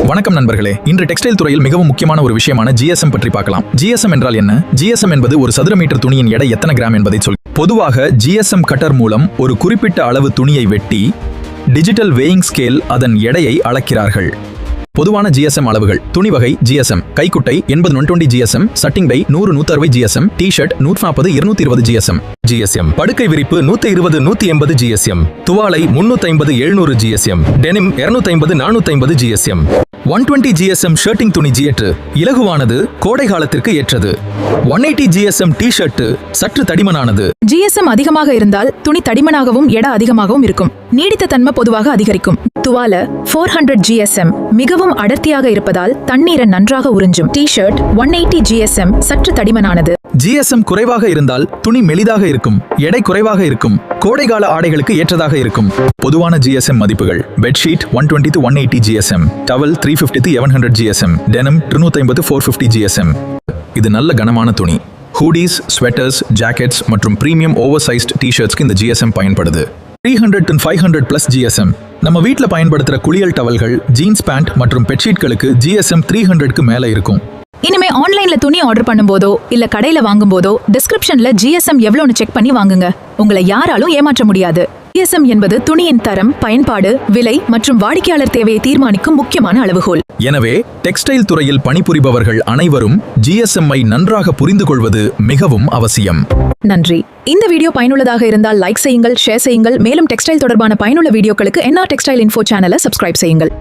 வணக்கம் நண்பர்களே, இன்று டெக்ஸ்டைல் துறையில் மிகவும் முக்கியமான ஒரு விஷயமான GSM பற்றி பார்க்கலாம். GSM என்றால் என்ன? GSM என்பது ஒரு சதுர மீட்டர் துணியின் எடை எத்தனை கிராம் என்பதை சொல். பொதுவாக GSM கட்டர் மூலம் ஒரு குறிப்பிட்ட அளவு துணியை வெட்டி டிஜிட்டல் வேயிங் ஸ்கேல் அதன் எடையை அளக்கிறார்கள். பொதுவான GSM அளவுகள்: துணி வகை GSM, கைக்குட்டை 80-120 GSM, சட்டிங் பை 100-160 GSM, டி-ஷர்ட் 140-220 GSM. GSM படுக்கை விரிப்பு 120-180 GSM, துவாலை 350-700 GSM, denim 250-450 GSM. 120 GSM shirting துணி ஜியற்று, இலகுவானது, கோடை காலத்திற்கு ஏற்றது. 180 GSM டி-ஷர்ட் சற்று தடிமனானது. GSM அதிகமாக இருந்தால் துணி தடிமனாகவும் எடை அதிகமாகவும் இருக்கும். நீடித்த தன்மை பொதுவாக அதிகரிக்கும். துவால 400 GSM மிகவும் அடர்த்தியாக இருப்பதால் தண்ணீரை நன்றாக உறிஞ்சும். டி-ஷர்ட் 180 GSM சற்று தடிமனானது. GSM குறைவாக இருந்தால் துணி மெலிதாக இருக்கும், எடை குறைவாக இருக்கும், கோடைகால ஆடைகளுக்கு ஏற்றதாக இருக்கும். பொதுவான GSM மதிப்புகள்: bedsheet 120-180 GSM, towel 350-700 GSM, denim 250-450 GSM. இது நல்ல கனமான துணி. ஹூடிஸ், ஸ்வெட்டர்ஸ், ஜாக்கெட்ஸ் மற்றும் பிரீமியம் ஓவர்சைஸ்ட் டி-ஷர்ட்ஸ்க்கு இந்த GSM பயன்படுது. 300-500+ GSM. நம்ம வீட்டில் பயன்படுத்துகிற குளியல் டவல்கள், ஜீன்ஸ் பேண்ட் மற்றும் பெட்ஷீட்களுக்கு GSM 300க்கு மேலே இருக்கும். இனிமே ஆன்லைன்ல துணி ஆர்டர் பண்ணும்போதோ இல்ல கடையில வாங்கும் போதோ டிஸ்கிரிப்ஷன்ல GSM எவ்வளவுன்னு செக் பண்ணி வாங்குங்க. உங்களை யாராலும் ஏமாற்ற முடியாது. GSM என்பது துணியின் தரம், பயன்பாடு, விலை மற்றும் வாடிக்கையாளர் தேவையை தீர்மானிக்கும் முக்கியமான அளவுகோல். எனவே டெக்ஸ்டைல் துறையில் பணிபுரிபவர்கள் அனைவரும் GSM-ஐ நன்றாக புரிந்து கொள்வது மிகவும் அவசியம். நன்றி. இந்த வீடியோ பயனுள்ளதாக இருந்தால் லைக் செய்யுங்கள், ஷேர் செய்யுங்கள். மேலும் டெக்ஸ்டைல் தொடர்பான பயனுள்ள வீடியோக்களுக்கு NR Textile Info சேனலை சப்ஸ்கிரைப் செய்யுங்கள்.